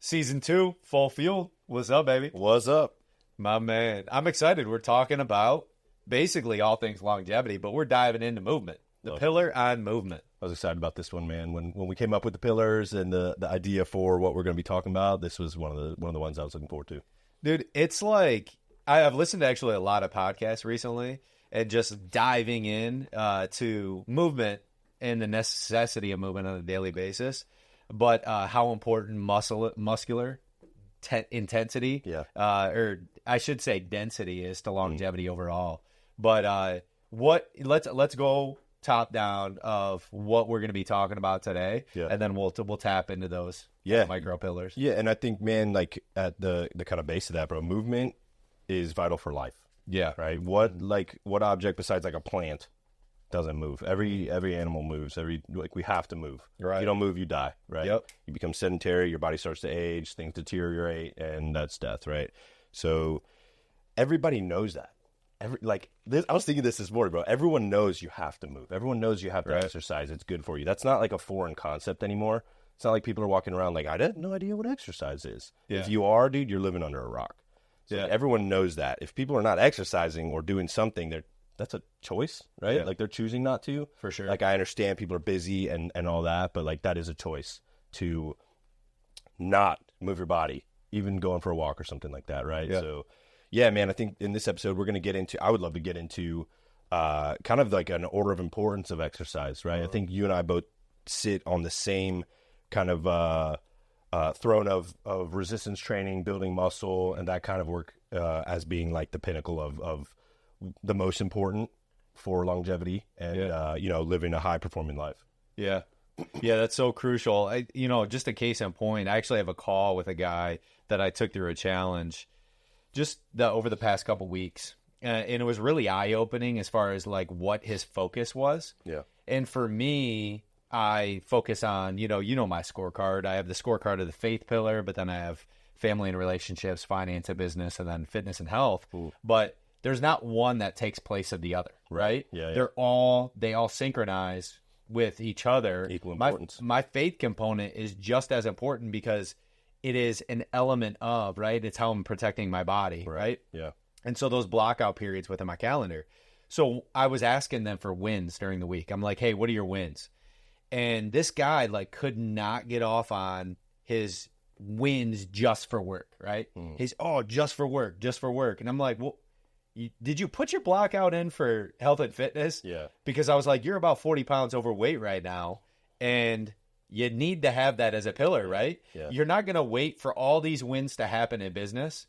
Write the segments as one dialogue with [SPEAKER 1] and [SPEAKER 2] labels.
[SPEAKER 1] Season 2, full fuel. What's up, baby?
[SPEAKER 2] What's up?
[SPEAKER 1] My man. I'm excited. We're talking about basically all things longevity, but we're diving into movement. The pillar on movement.
[SPEAKER 2] I was excited about this one, man. When we came up with the pillars and the idea for what we're going to be talking about, this was one of the ones I was looking forward to.
[SPEAKER 1] Dude, it's like I've listened to actually a lot of podcasts recently and just diving in to movement and the necessity of movement on a daily basis, but how important muscular intensity, or I should say density, is to longevity overall. But let's go top down of what we're going to be talking about today, and then we'll tap into those micro pillars.
[SPEAKER 2] Yeah, and I think, man, like at the kind of base of that, bro, movement is vital for life.
[SPEAKER 1] Yeah,
[SPEAKER 2] right. What object besides like a plant doesn't move? Every animal moves. We have to move.
[SPEAKER 1] Right.
[SPEAKER 2] If you don't move, you die. Right.
[SPEAKER 1] Yep.
[SPEAKER 2] You become sedentary. Your body starts to age. Things deteriorate, and that's death. Right. So everybody knows that. I was thinking this morning, bro. Everyone knows you have to move. Everyone knows you have to exercise. It's good for you. That's not like a foreign concept anymore. It's not like people are walking around like, I had no idea what exercise is. Yeah. If you are, dude, you're living under a rock. So everyone knows that. If people are not exercising or doing something, that's a choice, right? Yeah. Like they're choosing not to.
[SPEAKER 1] For sure.
[SPEAKER 2] Like I understand people are busy and all that, but like that is a choice to not move your body, even going for a walk or something like that, right?
[SPEAKER 1] Yeah.
[SPEAKER 2] So yeah, man, I think in this episode we're going to I would love to get into kind of like an order of importance of exercise, right? I think you and I both sit on the same kind of throne of resistance training, building muscle, and that kind of work as being like the pinnacle of the most important for longevity and living a high performing life.
[SPEAKER 1] Yeah. Yeah, that's so crucial. Just a case in point, I actually have a call with a guy that I took through a challenge just over the past couple weeks. And it was really eye-opening as far as like what his focus was.
[SPEAKER 2] Yeah.
[SPEAKER 1] And for me, I focus on, my scorecard. I have the scorecard of the faith pillar, but then I have family and relationships, finance and business, and then fitness and health. Ooh. But there's not one that takes place of the other, right?
[SPEAKER 2] Yeah.
[SPEAKER 1] They all synchronize with each other.
[SPEAKER 2] Equal importance.
[SPEAKER 1] My faith component is just as important because it is an element of, right? It's how I'm protecting my body, right?
[SPEAKER 2] Yeah.
[SPEAKER 1] And so those blockout periods within my calendar. So I was asking them for wins during the week. I'm like, hey, what are your wins? And this guy like could not get off on his wins just for work, right? He's, just for work. And I'm like, well, did you put your block out in for health and fitness?
[SPEAKER 2] Yeah.
[SPEAKER 1] Because I was like, you're about 40 pounds overweight right now, and you need to have that as a pillar, right?
[SPEAKER 2] Yeah.
[SPEAKER 1] You're not going to wait for all these wins to happen in business.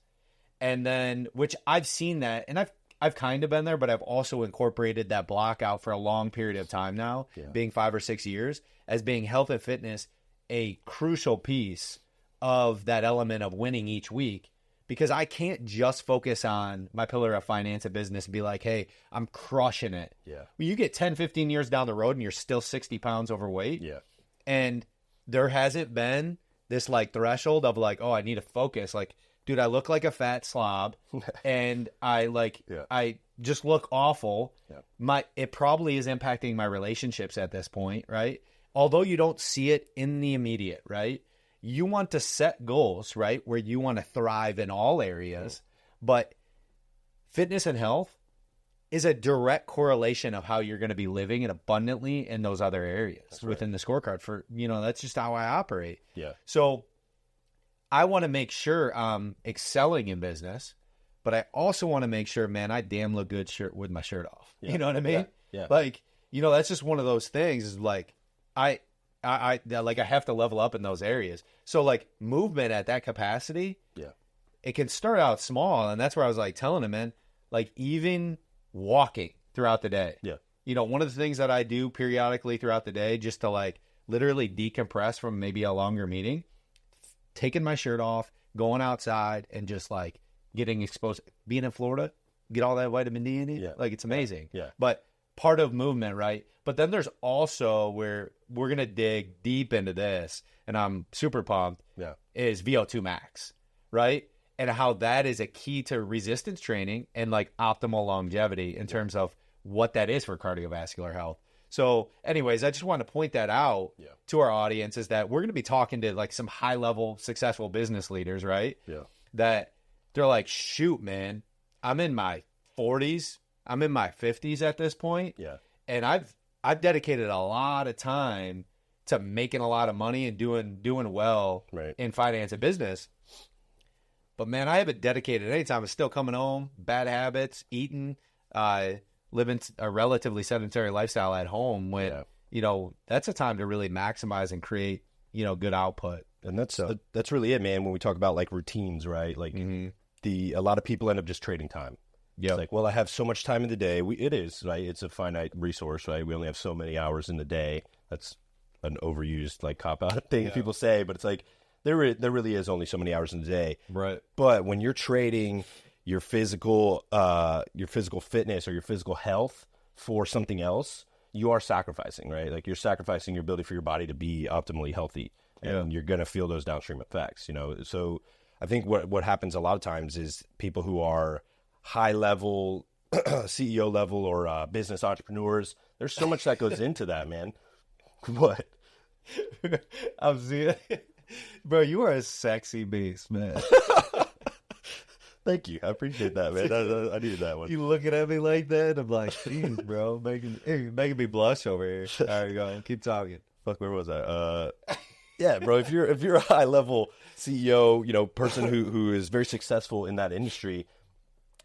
[SPEAKER 1] And then, which I've seen that, and I've kind of been there, but I've also incorporated that block out for a long period of time now, being 5 or 6 years, as being health and fitness a crucial piece of that element of winning each week. Because I can't just focus on my pillar of finance and business and be like, hey, I'm crushing it.
[SPEAKER 2] Yeah.
[SPEAKER 1] Well, you get 10, 15 years down the road and you're still 60 pounds overweight.
[SPEAKER 2] Yeah.
[SPEAKER 1] And there hasn't been this like threshold of like, I need to focus. Like, dude, I look like a fat slob and I just look awful. Yeah. It probably is impacting my relationships at this point, right? Although you don't see it in the immediate, right? You want to set goals, right, where you want to thrive in all areas, but fitness and health is a direct correlation of how you're going to be living and abundantly in those other areas within the scorecard. For, that's just how I operate.
[SPEAKER 2] Yeah.
[SPEAKER 1] So I want to make sure I'm excelling in business, but I also want to make sure, man, I damn look good with my shirt off. Yeah. You know what I mean?
[SPEAKER 2] Yeah.
[SPEAKER 1] Like, that's just one of those things is like, I have to level up in those areas. So like movement at that capacity, it can start out small. And that's where I was like telling him, man, like even walking throughout the day.
[SPEAKER 2] Yeah.
[SPEAKER 1] One of the things that I do periodically throughout the day, just to like literally decompress from maybe a longer meeting, taking my shirt off, going outside and just like getting exposed, being in Florida, get all that vitamin D in you. Yeah. Like it's amazing.
[SPEAKER 2] Yeah.
[SPEAKER 1] But part of movement, right? But then there's also where we're going to dig deep into this, and I'm super pumped, is VO2 max, right? And how that is a key to resistance training and like optimal longevity in terms of what that is for cardiovascular health. So anyways, I just want to point that out to our audience, is that we're going to be talking to like some high level successful business leaders, right?
[SPEAKER 2] Yeah.
[SPEAKER 1] That they're like, shoot, man, I'm in my 40s. I'm in my 50s at this point.
[SPEAKER 2] Yeah.
[SPEAKER 1] And I've dedicated a lot of time to making a lot of money and doing well in finance and business. But man, I haven't dedicated any time. I'm still coming home, bad habits, eating, living a relatively sedentary lifestyle at home when, you know, that's a time to really maximize and create, you know, good output.
[SPEAKER 2] And that's really it, man. When we talk about like routines, right? Like a lot of people end up just trading time. Yeah. It's like, well, I have so much time in the day. It is, right? It's a finite resource, right? We only have so many hours in the day. That's an overused like cop-out thing people say, but it's like there really is only so many hours in the day.
[SPEAKER 1] Right.
[SPEAKER 2] But when you're trading your physical fitness or your physical health for something else, you are sacrificing, right? Like you're sacrificing your ability for your body to be optimally healthy, and you're going to feel those downstream effects, you know? So I think what happens a lot of times is people who are high level, CEO level, or business entrepreneurs, there's so much that goes into that, man. What?
[SPEAKER 1] I'm seeing, bro, you are a sexy beast, man.
[SPEAKER 2] Thank you. I appreciate that, man. I needed that one.
[SPEAKER 1] You looking at me like that? I'm like, geez, bro, making me blush over here. All right, go. Keep talking.
[SPEAKER 2] Fuck, where was I? Yeah, bro. If you're a high level CEO, you know, person who is very successful in that industry,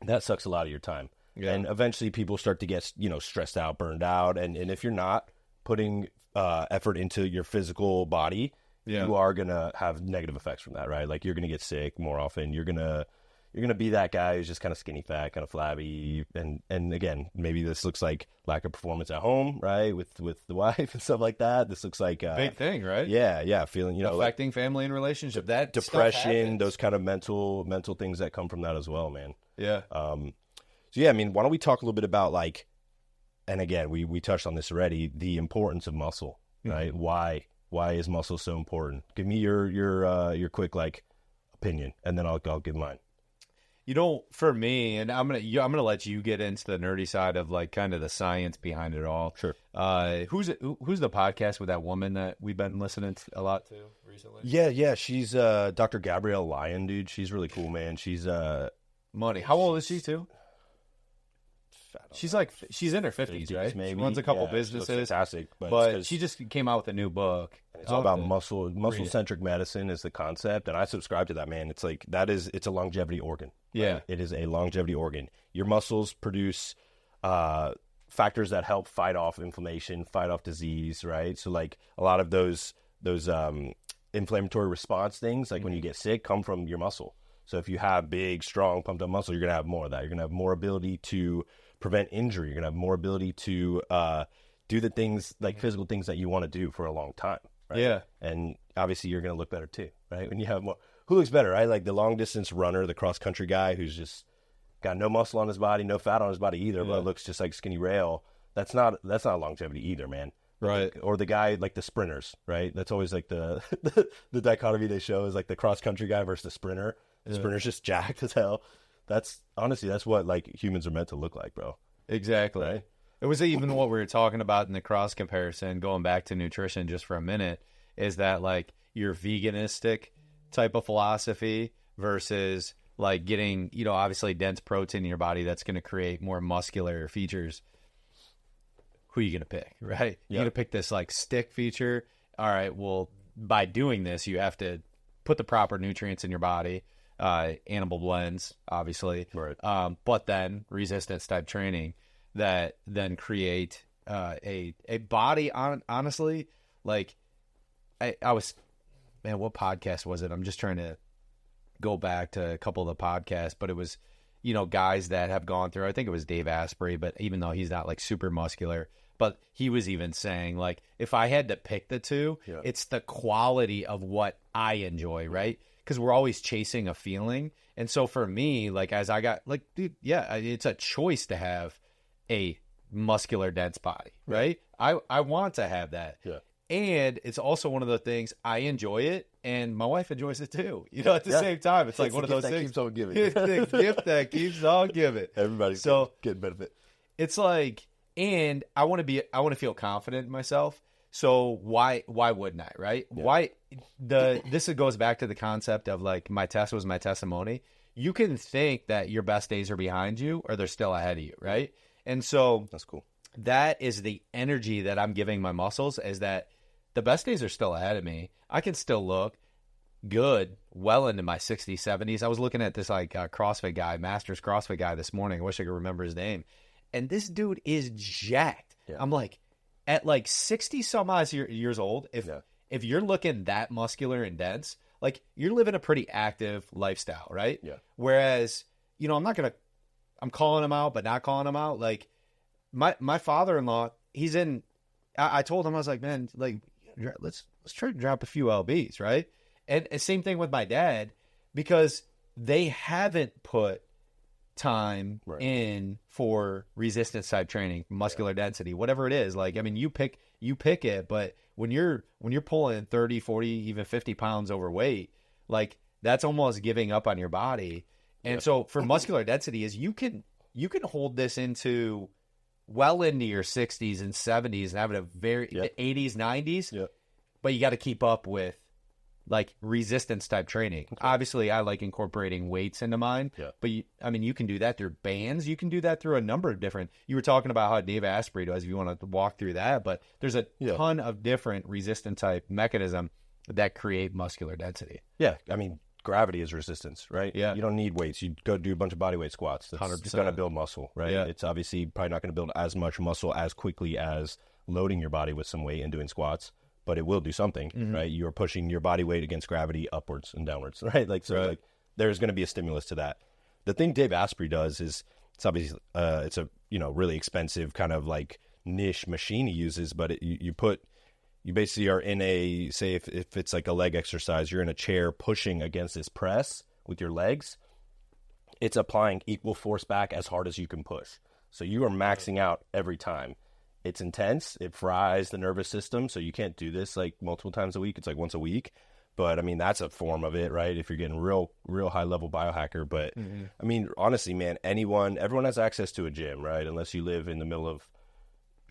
[SPEAKER 2] that sucks a lot of your time. Yeah. And eventually people start to get, you know, stressed out, burned out. And if you're not putting effort into your physical body, you are going to have negative effects from that, right? Like you're going to get sick more often. You're going to be that guy who's just kind of skinny fat, kind of flabby. And again, maybe this looks like lack of performance at home, right? With the wife and stuff like that. This looks like
[SPEAKER 1] big thing, right?
[SPEAKER 2] Yeah. Feeling, you know,
[SPEAKER 1] affecting family and relationship, that
[SPEAKER 2] depression, those kind of mental things that come from that as well, man.
[SPEAKER 1] Yeah.
[SPEAKER 2] So yeah, I mean, why don't we talk a little bit about like, and again, we touched on this already, the importance of muscle, right? Why is muscle so important? Give me your quick like opinion, and then I'll give mine.
[SPEAKER 1] You know, for me, and I'm gonna let you get into the nerdy side of like kind of the science behind it all.
[SPEAKER 2] Sure.
[SPEAKER 1] Who's the podcast with that woman that we've been listening to a lot to recently?
[SPEAKER 2] Yeah. She's Dr. Gabrielle Lyon, dude. She's really cool, man. She's
[SPEAKER 1] money. How old is she too? She's in her 50s, right?
[SPEAKER 2] Maybe.
[SPEAKER 1] She runs a couple businesses.
[SPEAKER 2] Fantastic,
[SPEAKER 1] but she just came out with a new book.
[SPEAKER 2] It's all about muscle-centric medicine is the concept, and I subscribe to that, man. It's like it's a longevity organ. Right?
[SPEAKER 1] Yeah.
[SPEAKER 2] It is a longevity organ. Your muscles produce factors that help fight off inflammation, fight off disease, right? So like a lot of those inflammatory response things, like when you get sick, come from your muscle. So if you have big, strong, pumped up muscle, you're going to have more of that. You're going to have more ability to prevent injury. You're going to have more ability to do the things, like physical things that you want to do for a long time. Right?
[SPEAKER 1] Yeah.
[SPEAKER 2] And obviously you're going to look better too, right? When you have more, who looks better, right? Like the long distance runner, the cross country guy who's just got no muscle on his body, no fat on his body either, but looks just like skinny rail. That's not longevity either, man.
[SPEAKER 1] Right.
[SPEAKER 2] Or the guy like the sprinters, right? That's always like the dichotomy they show is like the cross country guy versus the sprinter. The sprinter's just jacked as hell. That's what like humans are meant to look like, bro.
[SPEAKER 1] Exactly. Right? It was even what we were talking about in the cross comparison, going back to nutrition just for a minute, is that like your veganistic type of philosophy versus like getting, you know, obviously dense protein in your body that's going to create more muscular features. Who are you going to pick, right? You're going to pick this like stick feature. All right, well, by doing this, you have to put the proper nutrients in your body. Animal blends, obviously,
[SPEAKER 2] right.
[SPEAKER 1] But then resistance type training that then create a body. Honestly, like I was, man, what podcast was it? I'm just trying to go back to a couple of the podcasts, but it was, you know, guys that have gone through. I think it was Dave Asprey, but even though he's not like super muscular, but he was even saying like, if I had to pick the two, it's the quality of what I enjoy, right? Because we're always chasing a feeling. And so for me, like as I got like, dude, it's a choice to have a muscular dense body, right? I want to have that.
[SPEAKER 2] Yeah.
[SPEAKER 1] And it's also one of the things I enjoy it and my wife enjoys it too. You know, at the same time, it's like one of those things.
[SPEAKER 2] Keeps on giving.
[SPEAKER 1] It's the gift that keeps on giving.
[SPEAKER 2] Everybody's getting benefit.
[SPEAKER 1] It's like, and I want to feel confident in myself. So why wouldn't I, right? Yeah. This goes back to the concept of like, my test was my testimony. You can think that your best days are behind you or they're still ahead of you, right? And so
[SPEAKER 2] that's cool.
[SPEAKER 1] That is the energy that I'm giving my muscles, is that the best days are still ahead of me. I can still look good well into my 60s, 70s. I was looking at this like CrossFit guy, Masters CrossFit guy this morning. I wish I could remember his name. And this dude is jacked. Yeah. I'm like, at like 60 some odd years old, if you're looking that muscular and dense, like, you're living a pretty active lifestyle, right?
[SPEAKER 2] Yeah.
[SPEAKER 1] Whereas, you know, I'm calling him out, but not calling him out. Like, my father-in-law, he's in, I told him, I was like, man, like, let's try to drop a few LBs, right? And same thing with my dad, because they haven't put time in for resistance type training, muscular density, whatever it is. Like, I mean, you pick it, but when you're pulling 30, 40, even 50 pounds overweight, like, that's almost giving up on your body. And so for muscular density is you can hold this into well into your 60s and 70s and having a very 80s, 90s, but you got to keep up with like resistance type training. Okay. Obviously, I like incorporating weights into mine, but you can do that through bands. You can do that through a number of different, you were talking about how Dave Asprey does, if you want to walk through that, but there's a ton of different resistance type mechanism that create muscular density.
[SPEAKER 2] Yeah. I mean, gravity is resistance, right?
[SPEAKER 1] Yeah.
[SPEAKER 2] You don't need weights. You go do a bunch of body weight squats. It's
[SPEAKER 1] 100%.
[SPEAKER 2] going to build muscle, right?
[SPEAKER 1] Yeah.
[SPEAKER 2] It's obviously probably not going to build as much muscle as quickly as loading your body with some weight and doing squats, but it will do something, right? You're pushing your body weight against gravity upwards and downwards, right? Like, so like there's going to be a stimulus to that. The thing Dave Asprey does is, it's obviously, it's a, really expensive kind of like niche machine he uses, but you basically are in a, say if it's like a leg exercise, you're in a chair pushing against this press with your legs. It's applying equal force back as hard as you can push. So you are maxing out every time. It's intense. It fries the nervous system. So you can't do this like multiple times a week. It's like once a week. But I mean, that's a form of it, right? If you're getting real high level biohacker. But I mean, honestly, man, everyone has access to a gym, right? Unless you live in the middle of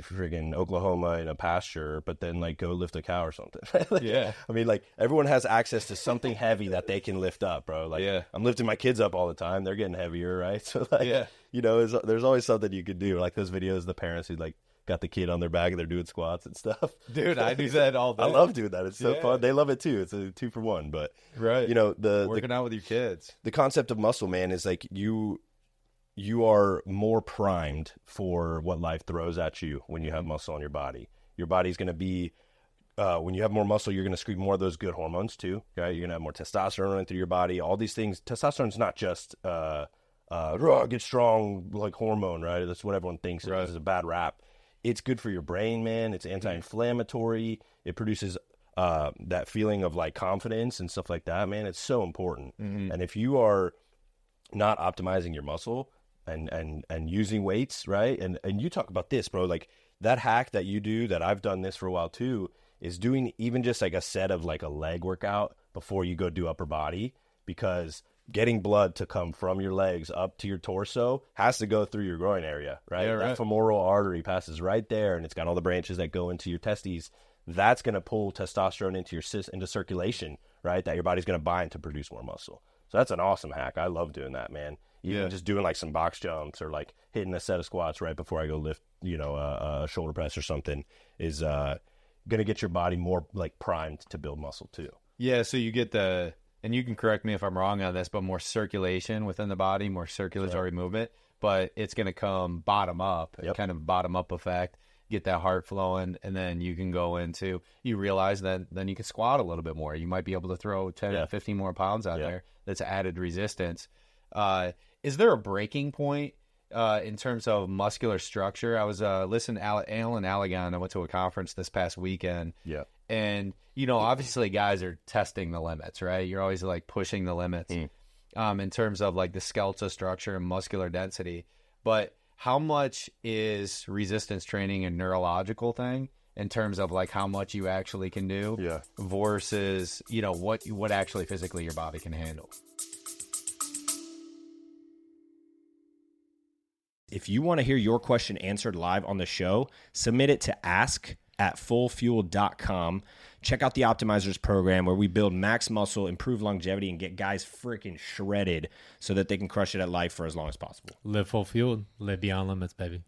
[SPEAKER 2] friggin' Oklahoma in a pasture, but then like go lift a cow or something. Like, I mean, like, everyone has access to something heavy that they can lift up, bro. Like, I'm lifting my kids up all the time. They're getting heavier, right? So like, there's always something you could do. Like those videos, the parents who like got the kid on their back and they're doing squats and stuff.
[SPEAKER 1] Dude, I do that all day.
[SPEAKER 2] I love doing that. It's so fun. They love it too. It's a 2-for-1. But
[SPEAKER 1] working out with your kids.
[SPEAKER 2] The concept of muscle, man, is like you are more primed for what life throws at you when you have muscle on your body. Your body's going to be, when you have more muscle, you're going to secrete more of those good hormones too. Okay? You're going to have more testosterone running through your body. All these things. Testosterone's not just get strong like hormone, right? That's what everyone thinks. This is a bad rap. It's good for your brain, man. It's anti-inflammatory. It produces that feeling of like confidence and stuff like that, man. It's so important. And if you are not optimizing your muscle and using weights, right? And you talk about this, bro, like that hack that you do, that I've done this for a while too, is doing even just like a set of like a leg workout before you go do upper body, because getting blood to come from your legs up to your torso has to go through your groin area, right? That femoral artery passes right there, and it's got all the branches that go into your testes. That's going to pull testosterone into circulation, right? That your body's going to bind to produce more muscle. So that's an awesome hack. I love doing that, man. Even just doing like some box jumps or like hitting a set of squats right before I go lift, a shoulder press or something is going to get your body more like primed to build muscle too.
[SPEAKER 1] Yeah, so you get and you can correct me if I'm wrong on this, but more circulation within the body, more circulatory movement, but it's going to come bottom up, kind of bottom up effect, get that heart flowing, and then you can go into, you realize that then you can squat a little bit more. You might be able to throw 10, 15 more pounds out there. That's added resistance. Is there a breaking point in terms of muscular structure? I was listening to Alan Allegan. I went to a conference this past weekend. Yeah. And, obviously guys are testing the limits, right? You're always like pushing the limits in terms of like the skeletal structure and muscular density. But how much is resistance training a neurological thing in terms of like how much you actually can do versus, what actually physically your body can handle?
[SPEAKER 3] If you want to hear your question answered live on the show, submit it to ask@fullfuel.com. Check out the Optimizers program where we build max muscle, improve longevity, and get guys freaking shredded so that they can crush it at life for as long as possible.
[SPEAKER 4] Live full fueled, live beyond limits, baby.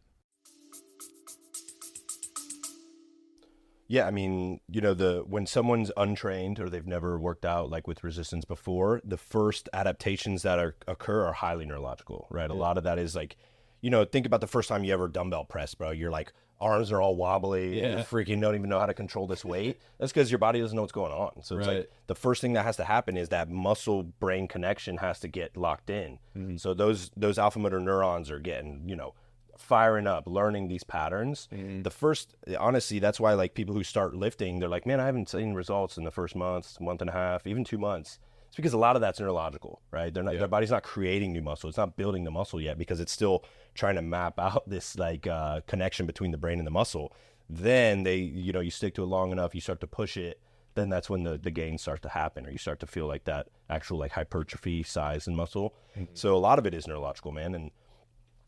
[SPEAKER 2] Yeah, I mean, you know, when someone's untrained or they've never worked out like with resistance before, the first adaptations that occur are highly neurological, right? Yeah. A lot of that is like, you know, think about the first time you ever dumbbell press, bro. You're like, arms are all wobbly. Yeah. You freaking don't even know how to control this weight. That's because your body doesn't know what's going on. So it's like the first thing that has to happen is that muscle-brain connection has to get locked in. Mm-hmm. So those alpha motor neurons are getting, you know, firing up, learning these patterns. Mm-hmm. Honestly, that's why like people who start lifting, they're like, man, I haven't seen results in the first month and a half, even 2 months. It's because a lot of that's neurological, right? Their body's not creating new muscle. It's not building the muscle yet because it's still trying to map out this like connection between the brain and the muscle. Then you stick to it long enough, you start to push it, then that's when the gains start to happen, or you start to feel like that actual like hypertrophy size in muscle. Mm-hmm. So a lot of it is neurological, man. And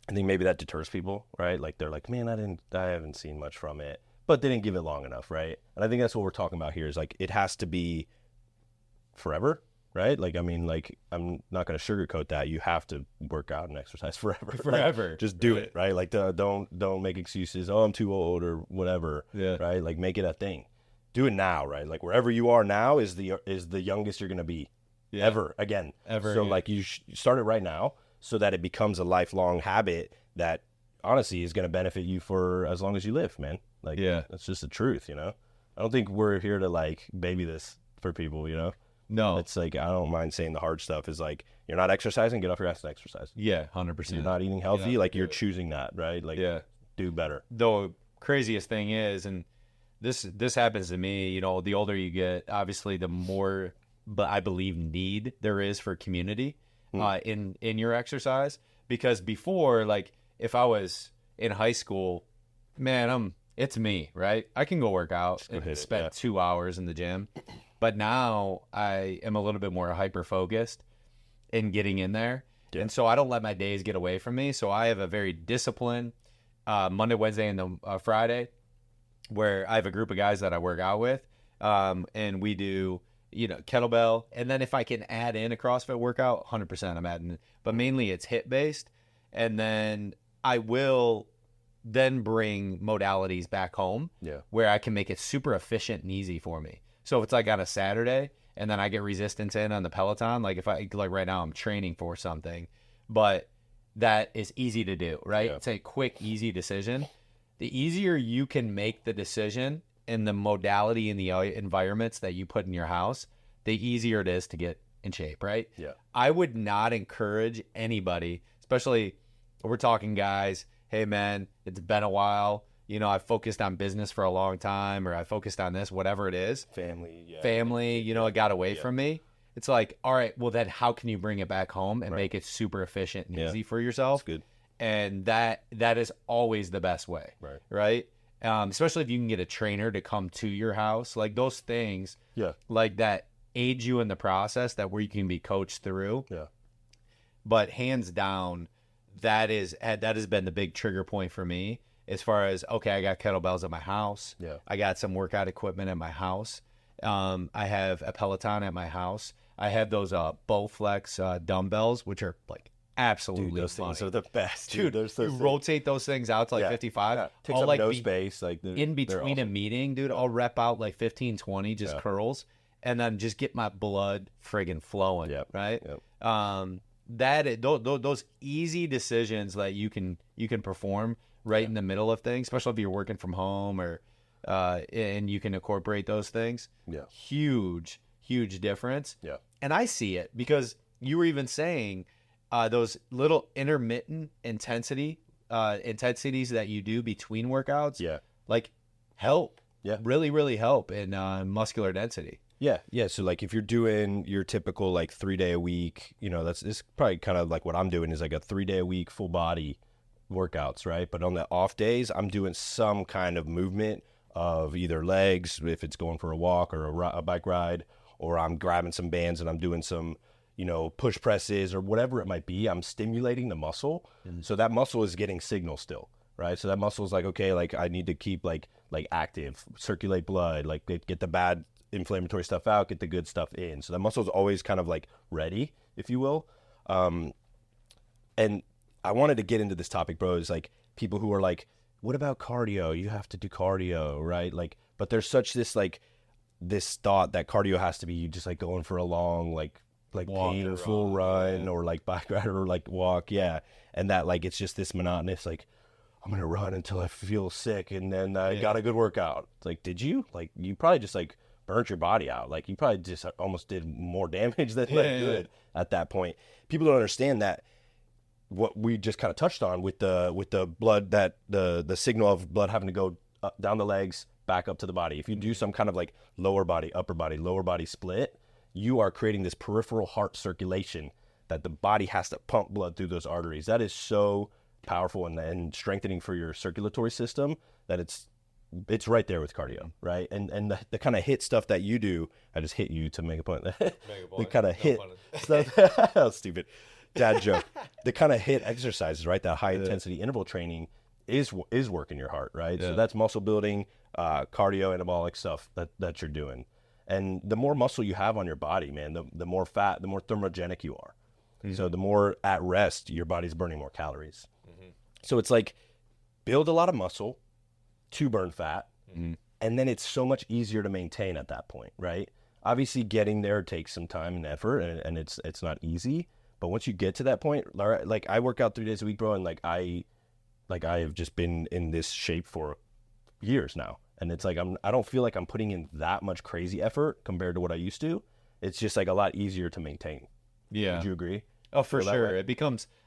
[SPEAKER 2] I think maybe that deters people, right? Like they're like, man, I haven't seen much from it, but they didn't give it long enough, right? And I think that's what we're talking about here is like, it has to be forever, right? Like, I mean, like, I'm not going to sugarcoat that. You have to work out and exercise forever. Like, just do it, right? Like, don't make excuses. Oh, I'm too old or whatever, right? Like, make it a thing. Do it now, right? Like, wherever you are now is the youngest you're going to be ever again. So, like, you start it right now, so that it becomes a lifelong habit that honestly is going to benefit you for as long as you live, man. Like, that's just the truth, you know? I don't think we're here to like baby this for people, you know?
[SPEAKER 1] No.
[SPEAKER 2] It's like, I don't mind saying the hard stuff is like, you're not exercising, get off your ass and exercise.
[SPEAKER 1] Yeah, 100%.
[SPEAKER 2] You're not eating healthy, like you're choosing that, right? Like, do better.
[SPEAKER 1] The craziest thing is, and this happens to me, you know, the older you get, obviously the more, but I believe need there is for community. In your exercise, because before, like if I was in high school, man, it's me, right? I can go work out and spend 2 hours in the gym, but now I am a little bit more hyper focused in getting in there, and so I don't let my days get away from me. So I have a very disciplined Monday, Wednesday, and Friday, where I have a group of guys that I work out with, and we do, you know, kettlebell, and then if I can add in a CrossFit workout, 100% I'm adding it. But mainly it's HIIT based, and then I will then bring modalities back home, where I can make it super efficient and easy for me. So if it's like on a Saturday, and then I get resistance in on the Peloton, like if I like right now I'm training for something, but that is easy to do, right? It's a quick, easy decision. The easier you can make the decision in the modality and the environments that you put in your house, the easier it is to get in shape, right?
[SPEAKER 2] Yeah.
[SPEAKER 1] I would not encourage anybody, especially we're talking guys, hey man, it's been a while. You know, I focused on business for a long time, or I focused on this, whatever it is. Family, you know, it got away from me. It's like, all right, well then how can you bring it back home and make it super efficient and easy for yourself?
[SPEAKER 2] That's good.
[SPEAKER 1] And that is always the best way, right? Especially if you can get a trainer to come to your house, like those things, like that aid you in the process, that where you can be coached through. But hands down, that has been the big trigger point for me, as far as, okay, I got kettlebells at my house. I got some workout equipment at my house. I have a Peloton at my house. I have those Bowflex dumbbells, which are like absolutely
[SPEAKER 2] those
[SPEAKER 1] funny.
[SPEAKER 2] Things are the best, dude.
[SPEAKER 1] You rotate those things out to like 55.
[SPEAKER 2] Takes up no space. Like
[SPEAKER 1] in between awesome. A meeting, dude, I'll rep out like 15, 20 just curls, and then just get my blood friggin' flowing. Right. Those easy decisions that you can perform right in the middle of things, especially if you're working from home, or and you can incorporate those things. Huge difference. And I see it because you were even saying those little intermittent intensities that you do between workouts, like help, really help in muscular density.
[SPEAKER 2] So like if you're doing your typical like 3 day a week, you know, it's probably kind of like what I'm doing is like a 3 day a week full body workouts, right? But on the off days, I'm doing some kind of movement of either legs, if it's going for a walk or a bike ride, or I'm grabbing some bands and I'm doing some, push presses or whatever it might be, I'm stimulating the muscle. So that muscle is getting signal still, right? So that muscle is like, okay, like I need to keep like active, circulate blood, like get the bad inflammatory stuff out, get the good stuff in. So that muscle is always kind of like ready, if you will. And I wanted to get into this topic, bro, is like people who are like, what about cardio? You have to do cardio, right? Like, but there's such this thought that cardio has to be just like going for a long, like painful run or like bike ride or like walk. Yeah. And that like, it's just this monotonous, like, I'm going to run until I feel sick. And then I got a good workout. It's like, did you? Like, you probably just like burnt your body out. Like you probably just almost did more damage than good at that point. People don't understand that what we just kind of touched on with the blood, that the signal of blood having to go up, down the legs, back up to the body. If you do some kind of like lower body, upper body, lower body split, you are creating this peripheral heart circulation that the body has to pump blood through those arteries. That is so powerful and strengthening for your circulatory system that it's right there with cardio, right? And the kind of hit stuff that you do, I just hit you to make a point. The kind of hit stuff, stupid dad joke. The kind of hit exercises, right? That high intensity interval training is working your heart, right? So that's muscle building, cardio, anabolic stuff that you're doing. And the more muscle you have on your body, man, the more fat, the more thermogenic you are. So the more at rest, your body's burning more calories. So it's like build a lot of muscle to burn fat, and then it's so much easier to maintain at that point, right? Obviously, getting there takes some time and effort, and it's not easy. But once you get to that point, like I work out 3 days a week, bro, and like I have just been in this shape for years now, and it's like I don't feel like I'm putting in that much crazy effort compared to what I used to. It's just like a lot easier to maintain.
[SPEAKER 1] Yeah.
[SPEAKER 2] Would you agree?
[SPEAKER 1] Oh, for sure.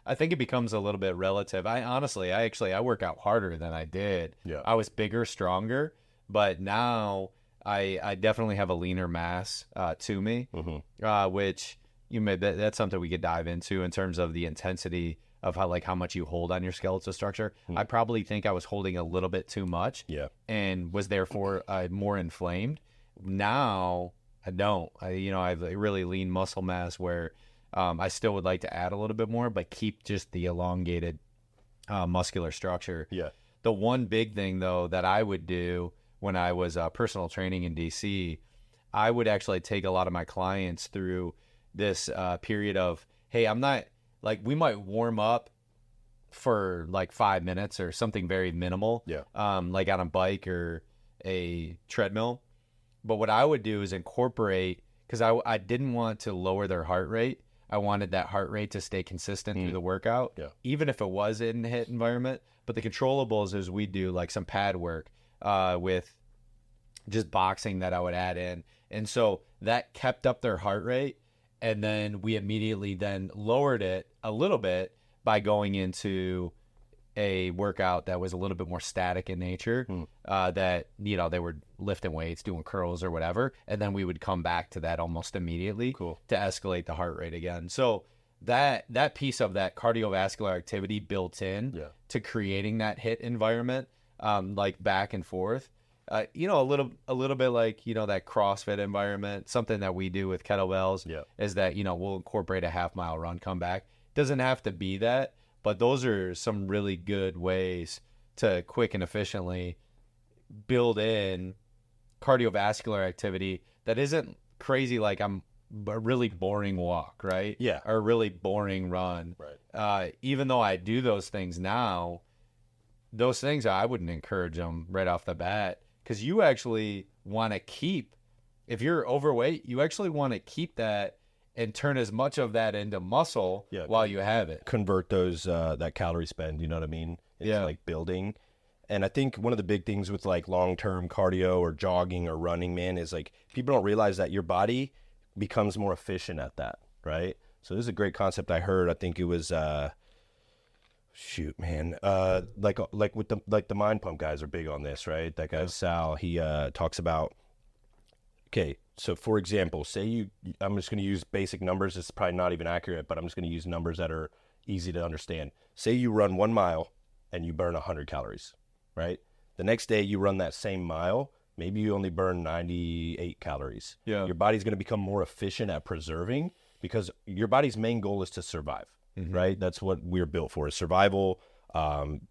[SPEAKER 1] I think it becomes a little bit relative. I work out harder than I did.
[SPEAKER 2] Yeah.
[SPEAKER 1] I was bigger, stronger, but now I definitely have a leaner mass to me, which that's something we could dive into in terms of the intensity of how much you hold on your skeletal structure. I probably think I was holding a little bit too much, and was therefore more inflamed. Now I don't. I have a really lean muscle mass where I still would like to add a little bit more, but keep just the elongated muscular structure. Yeah. The one big thing though that I would do when I was personal training in DC, I would actually take a lot of my clients through this period of, hey, I'm not like, we might warm up for like 5 minutes or something very minimal, like on a bike or a treadmill. But what I would do is incorporate, because I didn't want to lower their heart rate. I wanted that heart rate to stay consistent through the workout, even if it was in a HIIT environment. But the controllables is we do like some pad work with just boxing that I would add in. And so that kept up their heart rate. And then we immediately then lowered it a little bit by going into a workout that was a little bit more static in nature, that, they were lifting weights, doing curls or whatever. And then we would come back to that almost immediately to escalate the heart rate again. So that piece of that cardiovascular activity built in to creating that HIIT environment, like back and forth, a little bit like, that CrossFit environment, something that we do with kettlebells is that, we'll incorporate a half-mile run, come back. Doesn't have to be that, but those are some really good ways to quick and efficiently build in cardiovascular activity that isn't crazy, like a really boring walk, right? Yeah. Or a really boring run. Right. Even though I do those things now, those things I wouldn't encourage them right off the bat, because you actually want to keep, if you're overweight, you actually want to keep that and turn as much of that into muscle while you have it.
[SPEAKER 2] Convert those that calorie spend, you know what I mean? It's like building. And I think one of the big things with like long-term cardio or jogging or running, man, is like people don't realize that your body becomes more efficient at that, right? So this is a great concept I heard. I think it was like with the Mind Pump guys are big on this, right? That guy Sal, he talks about, okay, so for example, I'm just going to use basic numbers. It's probably not even accurate, but I'm just going to use numbers that are easy to understand. Say you run 1 mile and you burn 100 calories, right? The next day you run that same mile, maybe you only burn 98 calories. Yeah. Your body's going to become more efficient at preserving because your body's main goal is to survive, right? That's what we're built for, is survival,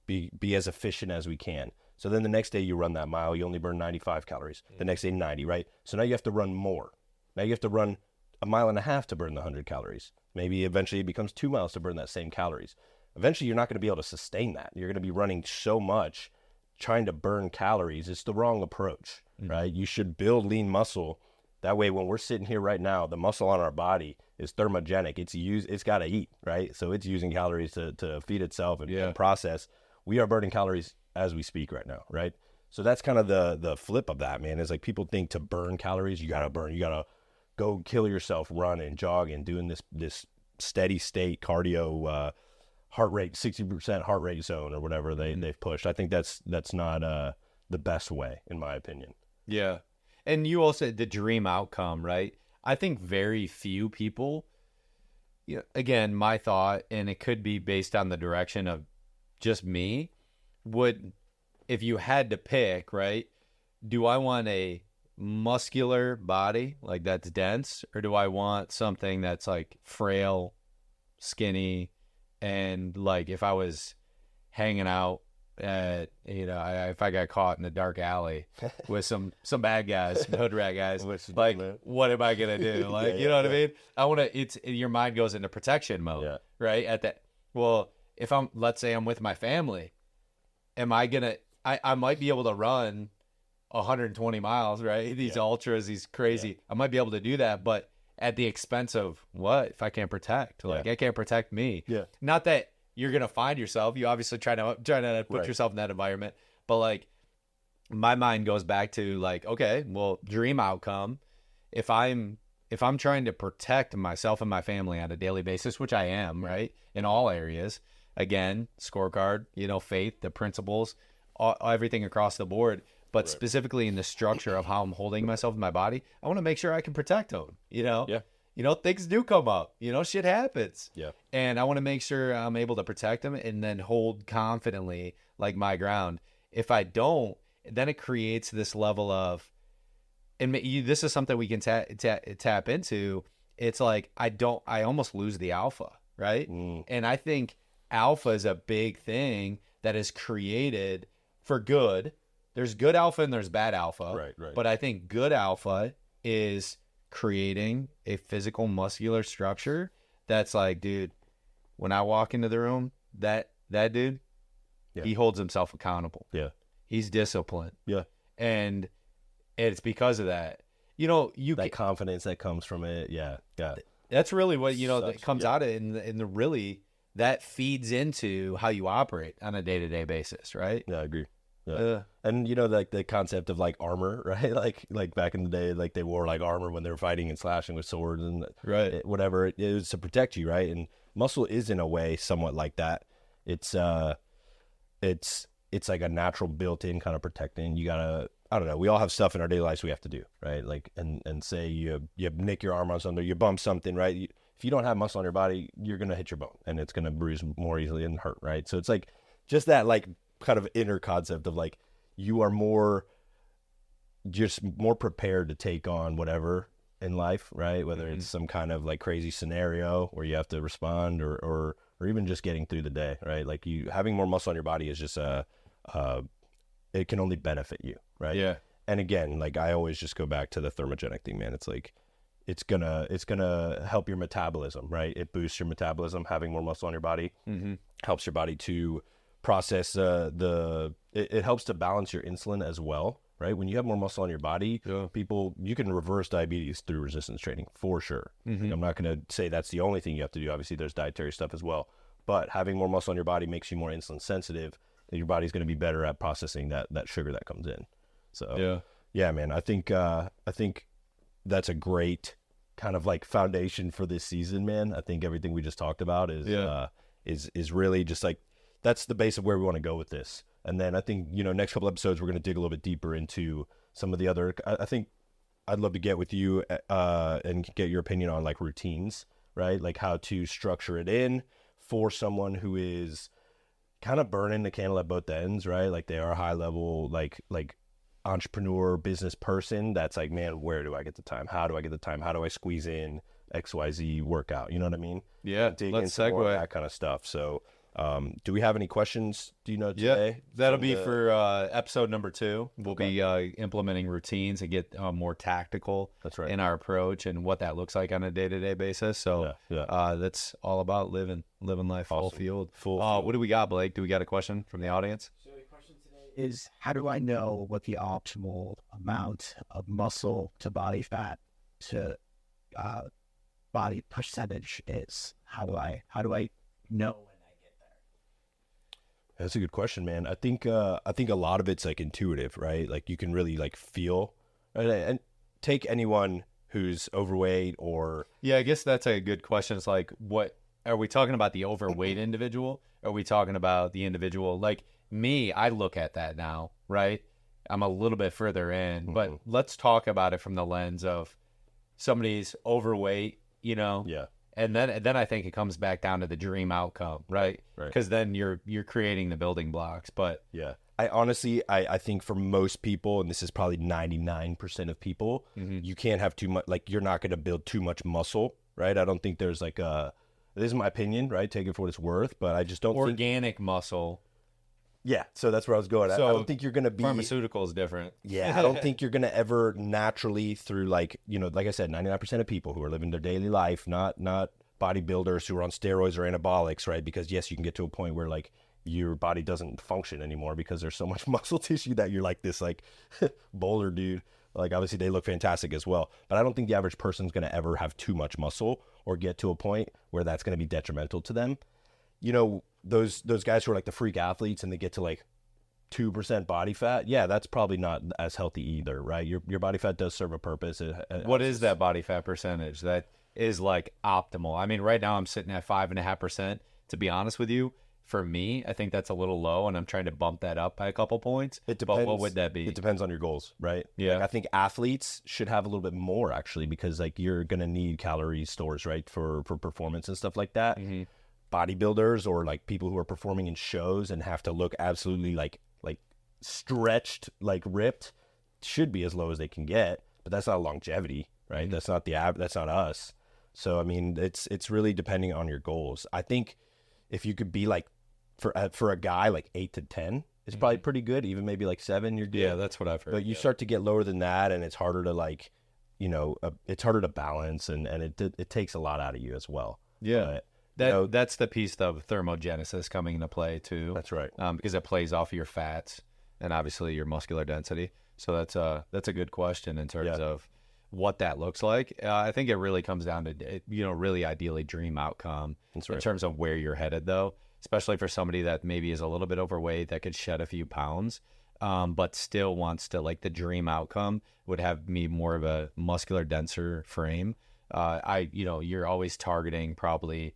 [SPEAKER 2] be as efficient as we can. So then the next day you run that mile, you only burn 95 calories. The next day 90, right? So now you have to run more. Now you have to run a mile and a half to burn the 100 calories. Maybe eventually it becomes 2 miles to burn that same calories. Eventually you're not going to be able to sustain that. You're going to be running so much trying to burn calories. It's the wrong approach, right? You should build lean muscle. That way, when we're sitting here right now, the muscle on our body is thermogenic. It's got to eat, right? So it's using calories to feed itself and process. We are burning calories as we speak right now, right? So that's kind of the flip of that, man. Is like people think to burn calories, you got to go kill yourself, running, jogging, doing this steady state cardio, heart rate, 60% heart rate zone or whatever they've pushed. I think that's not the best way, in my opinion.
[SPEAKER 1] Yeah. And you also said the dream outcome, right? I think very few people, again, my thought, and it could be based on the direction of just me, would, if you had to pick, right, do I want a muscular body, like that's dense, or do I want something that's like frail, skinny, and like if I was hanging out at, if I got caught in a dark alley with some bad guys, some hood rat guys, like, what am I gonna do? Like, you know what I mean? I want to. Your mind goes into protection mode, right? At that, well, if let's say I'm with my family, am I gonna? I might be able to run 120 miles, right? These ultras, these crazy. I might be able to do that, but at the expense of what? If I can't protect, like I can't protect me. Yeah. Not that you're gonna find yourself. You obviously try to put yourself in that environment, but like my mind goes back to like, okay, well, dream outcome. If I'm trying to protect myself and my family on a daily basis, which I am, right, in all areas. Again, scorecard, faith, the principles, everything across the board. But specifically in the structure of how I'm holding myself in my body, I want to make sure I can protect them. Things do come up. Shit happens. Yeah. And I want to make sure I'm able to protect them and then hold confidently like my ground. If I don't, then it creates this level of, and this is something we can tap into. It's like I almost lose the alpha, right? And I think alpha is a big thing that is created for good. There's good alpha and there's bad alpha. Right. But I think good alpha is creating a physical muscular structure that's like, dude, when I walk into the room, that dude, he holds himself accountable. Yeah. He's disciplined. Yeah. And it's because of that. That
[SPEAKER 2] confidence that comes from it. Yeah. Yeah.
[SPEAKER 1] That's really what, that comes out of it in the really, that feeds into how you operate on a day-to-day basis, right?
[SPEAKER 2] Yeah, I agree. Yeah. And like the concept of like armor, right? Like back in the day, like they wore like armor when they were fighting and slashing with swords and whatever. It was to protect you, right? And muscle is in a way somewhat like that. It's like a natural built-in kind of protecting. You gotta, I don't know. We all have stuff in our daily lives we have to do, right? Like and say you nick your arm on something, you bump something, right? If you don't have muscle on your body, you're gonna hit your bone and it's gonna bruise more easily and hurt, right? So it's like just that like kind of inner concept of like you are just more prepared to take on whatever in life, right? Whether it's some kind of like crazy scenario where you have to respond or even just getting through the day, right? Like you having more muscle on your body is just it can only benefit you, right? Yeah. And again, like I always just go back to the thermogenic thing, man. It's like it's gonna help your metabolism, right? It boosts your metabolism. Having more muscle on your body helps your body to process it helps to balance your insulin as well, right? When you have more muscle on your body, you can reverse diabetes through resistance training for sure. I'm not going to say that's the only thing you have to do. Obviously there's dietary stuff as well, but having more muscle on your body makes you more insulin sensitive, and your body's going to be better at processing that sugar that comes in. So yeah, man, I think that's a great kind of like foundation for this season, man. I think everything we just talked about is really just like, that's the base of where we want to go with this. And then I think, next couple episodes, we're going to dig a little bit deeper into some of the other, I think I'd love to get with you and get your opinion on like routines, right? Like how to structure it in for someone who is kind of burning the candle at both ends, right? Like they are a high level, like entrepreneur, business person that's like, man, where do I get the time? How do I get the time? How do I squeeze in XYZ workout. You know what I mean?
[SPEAKER 1] Yeah,
[SPEAKER 2] Dig
[SPEAKER 1] let's
[SPEAKER 2] into more of
[SPEAKER 1] segue.
[SPEAKER 2] that kind of stuff. So, do we have any questions? Do you know
[SPEAKER 1] Yeah,
[SPEAKER 2] today?
[SPEAKER 1] that'll be for episode number 2. We'll be implementing routines and get more tactical
[SPEAKER 2] That's right.
[SPEAKER 1] in our approach and what that looks like on a day-to-day basis. So that's all about living life full field. What do we got, Blake? Do we got a question from the audience?
[SPEAKER 5] So the question today is, how do I know what the optimal amount of muscle to body fat to body percentage is? How do I know when I get there?
[SPEAKER 2] That's a good question, man. I think a lot of it's like intuitive, right? Like you can really like feel, and take anyone who's overweight or
[SPEAKER 1] Yeah, I guess that's a good question. It's like, what are we talking about? The overweight individual? Are we talking about the individual? Like me, I look at that now, right? I'm a little bit further in, but let's talk about it from the lens of somebody's overweight, you know?
[SPEAKER 2] Yeah.
[SPEAKER 1] And then I think it comes back down to the dream outcome, right?
[SPEAKER 2] Right.
[SPEAKER 1] Because then you're creating the building blocks. But
[SPEAKER 2] Yeah. I honestly, I think for most people, and this is probably 99% of people, you can't have too much, like you're not going to build too much muscle, right? I don't think there's like this is my opinion, right? Take it for what it's worth, but I just don't think,
[SPEAKER 1] organic muscle,
[SPEAKER 2] yeah. So that's where I was going.
[SPEAKER 1] So
[SPEAKER 2] I don't think you're going to be,
[SPEAKER 1] pharmaceutical is different.
[SPEAKER 2] yeah, I don't think you're going to ever naturally through like, you know, like I said, 99% of people who are living their daily life, not bodybuilders who are on steroids or anabolics, right? Because yes, you can get to a point where like your body doesn't function anymore because there's so much muscle tissue that you're like this like boulder dude. Like obviously they look fantastic as well, but I don't think the average person's going to ever have too much muscle or get to a point where that's going to be detrimental to them. You know, those guys who are like the freak athletes and they get to like 2% body fat. Yeah, that's probably not as healthy either, right? Your body fat does serve a purpose.
[SPEAKER 1] What is that body fat percentage that is like optimal? I mean, right now I'm sitting at 5.5%. To be honest with you, for me, I think that's a little low, and I'm trying to bump that up by a couple points.
[SPEAKER 2] It depends.
[SPEAKER 1] But what would that be?
[SPEAKER 2] It depends on your goals, right?
[SPEAKER 1] Yeah.
[SPEAKER 2] Like, I think athletes should have a little bit more actually, because like you're gonna need calorie stores, right, for performance and stuff like that. Bodybuilders or like people who are performing in shows and have to look absolutely like stretched, like ripped, should be as low as they can get. But that's not longevity, right? That's not that's not us. So I mean, it's really depending on your goals. I think if you could be like for a guy like 8 to 10, it's probably pretty good. Even maybe like 7, you're good.
[SPEAKER 1] Yeah, that's what I've heard.
[SPEAKER 2] But you start to get lower than that, and it's harder to like, you know, it's harder to balance, and it takes a lot out of you as well.
[SPEAKER 1] Yeah.
[SPEAKER 2] But,
[SPEAKER 1] that's the piece of thermogenesis coming into play too.
[SPEAKER 2] That's right.
[SPEAKER 1] Because it plays off of your fats and obviously your muscular density. So that's a good question in terms of what that looks like. I think it really comes down to, you know, really ideally dream outcome in terms of where you're headed, though, especially for somebody that maybe is a little bit overweight that could shed a few pounds, but still wants to, like, the dream outcome would have me more of a muscular denser frame. You're always targeting probably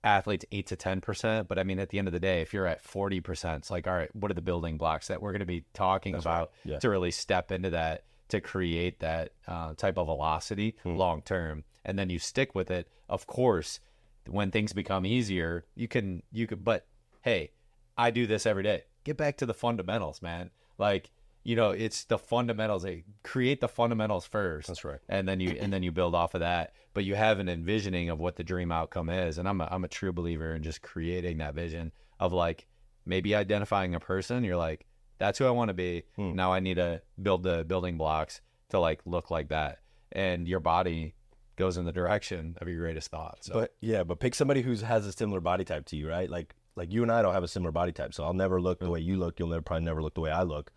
[SPEAKER 1] athletes 8 to 10%, but I mean, at the end of the day, if you're at 40%, it's like, all right, what are the building blocks that we're going to be talking about to really step into that, to create that type of velocity long term? And then you stick with it. Of course, when things become easier, you can, but hey, I do this every day. Get back to the fundamentals, man. Like, you know, it's the fundamentals. Create the fundamentals first.
[SPEAKER 2] That's right.
[SPEAKER 1] And then you build off of that. But you have an envisioning of what the dream outcome is. And I'm a true believer in just creating that vision of, like, maybe identifying a person. You're like, that's who I want to be. Now I need to build the building blocks to, like, look like that. And your body goes in the direction of your greatest thoughts. So.
[SPEAKER 2] But pick somebody who has a similar body type to you, right? Like you and I don't have a similar body type, so I'll never look the way you look. You'll probably never look the way I look.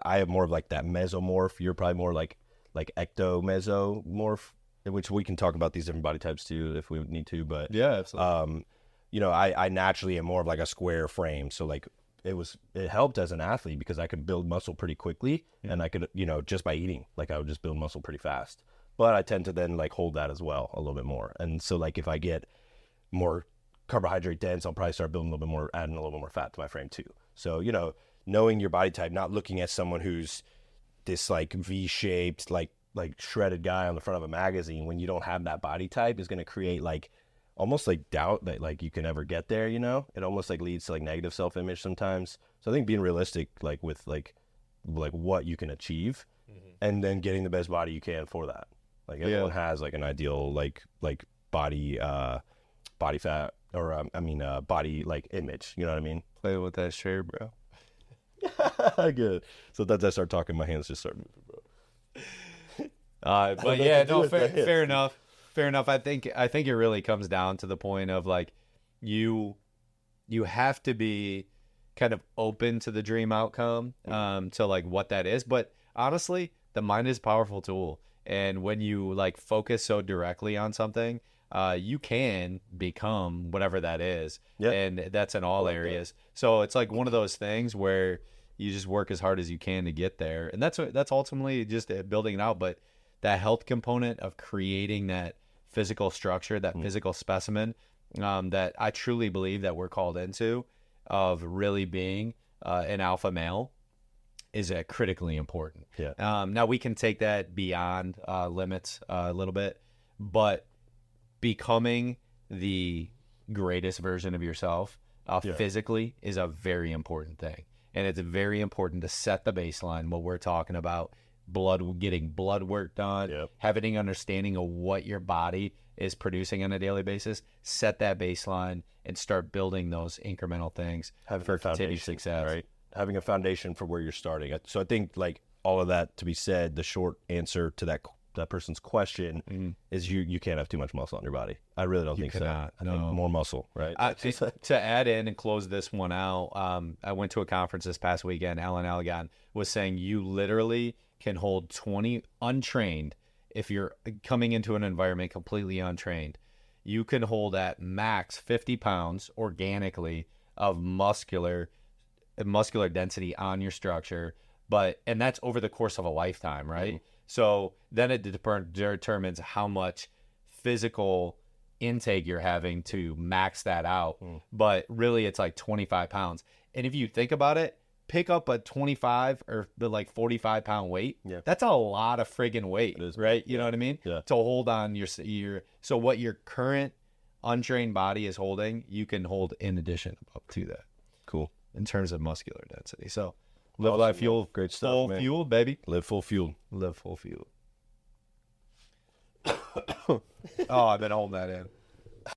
[SPEAKER 2] I have more of like that mesomorph. You're probably more like ectomesomorph, which we can talk about these different body types too if we need to. But
[SPEAKER 1] yeah, absolutely.
[SPEAKER 2] You know, I naturally am more of like a square frame. So like it helped as an athlete because I could build muscle pretty quickly, and I could, you know, just by eating, like I would just build muscle pretty fast. But I tend to then like hold that as well a little bit more. And so like if I get more carbohydrate dense, I'll probably start building a little bit more, adding a little bit more fat to my frame too. So, you know, knowing your body type, not looking at someone who's this like V-shaped, like shredded guy on the front of a magazine when you don't have that body type is going to create like almost like doubt that like you can ever get there, you know? It almost like leads to like negative self-image sometimes. So I think being realistic, like with like what you can achieve and then getting the best body you can for that. Like everyone has like an ideal like body fat or body like image. You know what I mean?
[SPEAKER 1] Play with that share, bro.
[SPEAKER 2] Good. So that's I start talking, my hands just start moving, bro.
[SPEAKER 1] But yeah, no, fair enough. Fair enough. I think it really comes down to the point of like you have to be kind of open to the dream outcome, to like what that is. But honestly, the mind is a powerful tool, and when you like focus so directly on something, you can become whatever that is, and that's in all areas. So it's like one of those things where you just work as hard as you can to get there, and that's ultimately just building it out. But that health component of creating that physical structure, that physical specimen, that I truly believe that we're called into, of really being an alpha male, is critically important. Now we can take that beyond limits a little bit, but becoming the greatest version of yourself physically is a very important thing. And it's very important to set the baseline, what we're talking about, getting blood work done, having an understanding of what your body is producing on a daily basis, set that baseline and start building those incremental things for continued success.
[SPEAKER 2] Right? Having a foundation for where you're starting. So I think like all of that to be said, the short answer to that person's question is you can't have too much muscle on your body. I really don't think so. I think more muscle, right?
[SPEAKER 1] To add in and close this one out, I went to a conference this past weekend. Alan Allegan was saying you literally can hold 20 untrained. If you're coming into an environment completely untrained, you can hold at max 50 pounds organically of muscular density on your structure. And that's over the course of a lifetime, right? So then it determines how much physical intake you're having to max that out. But really, it's like 25 pounds. And if you think about it, pick up a 25 or the like 45 pound weight. That's a lot of friggin' weight, right? You know what I mean? To hold on so what your current untrained body is holding, you can hold in addition up to that.
[SPEAKER 2] Cool.
[SPEAKER 1] In terms of muscular density. So live life fuel.
[SPEAKER 2] Great stuff,
[SPEAKER 1] full
[SPEAKER 2] man.
[SPEAKER 1] fuel, baby.
[SPEAKER 2] Live full fuel.
[SPEAKER 1] Live full fuel. Oh, I've been holding that in.